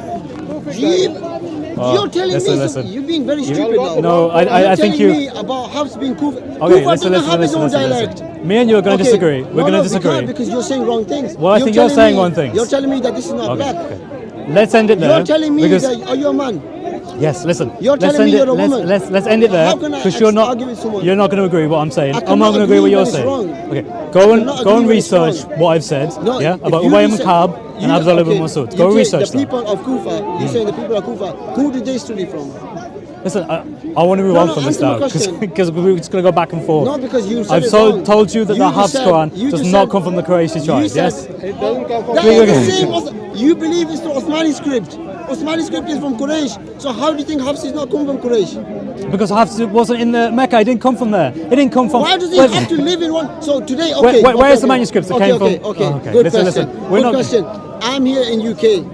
You're telling me listen. you're being very stupid now. No, I You're think telling you. me about Hafs being Kufa. Okay, Kufa listen, doesn't have his own listen. dialect. Me and you are going to Okay. disagree. We're going to We disagree. can't because you're saying wrong things. Well, I think you're telling saying me- wrong things. You're telling me that this is not Okay, black. okay. Let's end it there. You're telling me because that are you a man? yes, listen. You're let's telling me end you're a it, woman. Let's end it there How can I because you're not argue with someone? you're not going to agree with what I'm saying. I I'm not cannot going to agree with agree what you're when saying. it's Okay, I go cannot and agree when it's research wrong. what I've said. No, Yeah, if about you Ubay and research- Ka'b and Abdullah ibn okay, Masud. you Go take research the them. people of Kufa. You're saying the people of Kufa. Who did they study from? Listen, I want to move No, on no, from this answer my now question. because we're just going to go back and forth. No, because you said I've it so wrong. told you that You the just Hafs said- Quran you does just not said- come from the Qurayshi you tribes. said- Yes. It doesn't come from That Okay, is okay. the same as you believe it's the Osmani script. Osmani script is from Quraysh. So how do you think Hafs is not come from Quraysh? Because Hafs wasn't in the Mecca. It didn't come from there. It didn't come from. Why does he Wait, have to live in one? So today, okay. where is the okay. manuscripts that okay, came from? okay, Okay, Oh, okay. Good Listen, question. listen. We're Good not- question. I'm here in UK.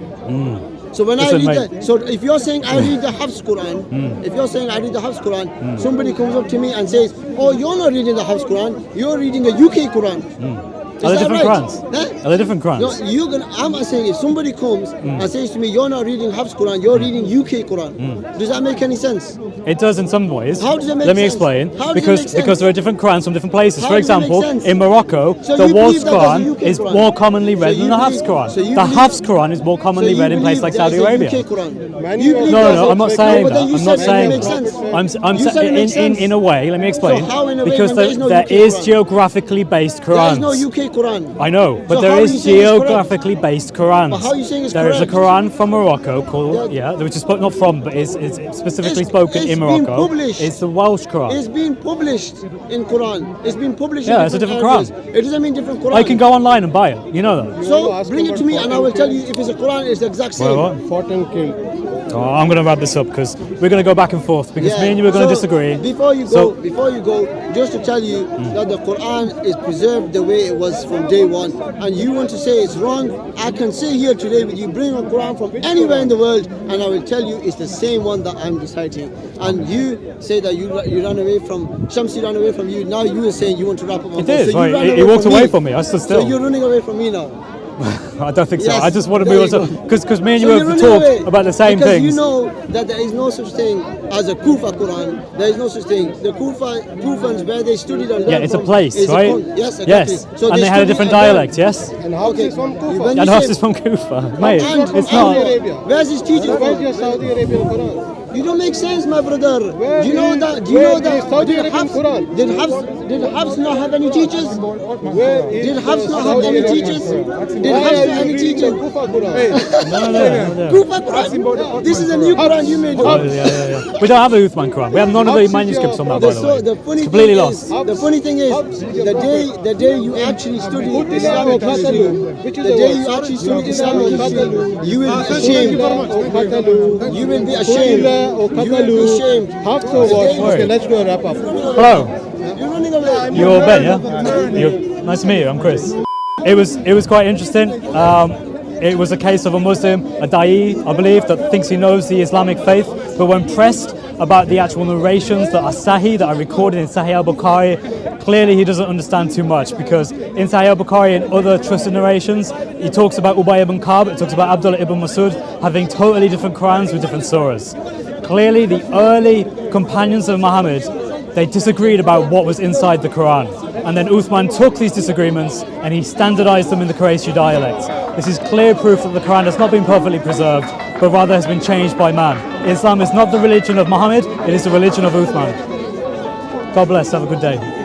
So when Listen, I read mate. the, so if you're saying I read the Hafs Quran, if you're saying I read the Hafs Quran, somebody comes up to me and says, "Oh, you're not reading the Hafs Quran. You're reading a UK Quran." Is Are they that different right? Qurans? Huh? Are they different Qurans? No, you're gonna. I'm saying if somebody comes and says to me, "You're not reading Hafs Quran. You're reading UK Quran." Does that make any sense? It does in some ways. How does it make Let me sense? explain. How does it because make sense? because there are different Qurans from different places. How For does it make example, sense? in Morocco, So the you Warsh believe that there's a Quran UK is Quran? more commonly read So than you the Hafs believe- Quran. so you The believe- Hafs Quran is more commonly read in places like Saudi Arabia. UK Quran. Many You of believe No, that- no, I'm not saying but then that. you I'm not said it saying makes that. sense. I'm You said it makes sense. in a way. Let me explain. So how in a way because when there is no there UK is Quran? geographically based There is Qurans. no UK Quran. I know, but So there how are you is saying it's correct? geographically based Qurans. But how are you saying it's There is a correct? Quran from Morocco called, Yeah. which is not from, but is specifically spoken it's in been Morocco. published. It's the Welsh Quran. It's been published in Quran. It's been published Yeah, in it's a different different areas. It doesn't mean different Quran. I can go online and buy it. You know that. So bring it to me and I will tell you if it's a Quran, it's the exact same. What? fought and killed. Oh, I'm going to wrap this up because we're going to go back and forth because me and you are going to So, disagree. Before you So- go, just to tell you that the Quran is preserved the way it was from day one, and you want to say it's wrong, I can sit here today with you, bring a Quran from anywhere in the world, and I will tell you it's the same one that I'm reciting. And you say that you ran away from Shamsi ran away from you. Now you are saying you want to wrap up. It is. Right. ran He walked away me. from me. I stood So still. you're running away from me now. I don't think so. Yes, I just want to there move you on go. because me and So you you're have running talked away about the same because things. you know that there is no such thing as a Kufa Quran. There is no such thing. The Kufans where they studied and learned Yeah, it's a from place, is right? Yes, exactly. Yes. So And they had a studied different and learned. dialect, yes? And how is from Kufa? When And you Hafs say- is from Kufa. Mate, And it's from not. Saudi Arabia. Where's his teaching Where's from? your Saudi Arabian Quran? You don't make sense, my brother. Where Do you know is- that? Do you where know that? is Saudi Did Arabian Hafs- Quran? Did Hafs not have any teachers? Where is Did Hafs the not have Saudi any Arabian teachers? Quran? Did Why Hafs are have you any reading teachers? the Kufa Quran? No, no. Kufa Quran. This is a new Quran you made. Oh, yeah. We don't have a Uthman Quran. We have none of the manuscripts on that, by the way. The funny It's completely thing lost. Is, the funny thing is, the day you actually study Islamic history, Which is the the day word? you actually study Islamic history, you will be ashamed. You will be ashamed. You will be ashamed. Okay, let's do a wrap up. Hello. You're running away. You're Ben, yeah? Nice to meet you. I'm Chris. It was quite interesting. It was a case of a Muslim, a da'i, I believe, that thinks he knows the Islamic faith, but when pressed about the actual narrations that are Sahih, that are recorded in Sahih al-Bukhari, clearly he doesn't understand too much, because in Sahih al-Bukhari and other trusted narrations, he talks about Ubay ibn Ka'b, it talks about Abdullah ibn Masud having totally different Qurans with different surahs. Clearly the early companions of Muhammad, they disagreed about what was inside the Quran. And then Uthman took these disagreements and he standardized them in the Qurayshi dialect. This is clear proof that the Quran has not been perfectly preserved, but rather has been changed by man. Islam is not the religion of Muhammad, it is the religion of Uthman. God bless, have a good day.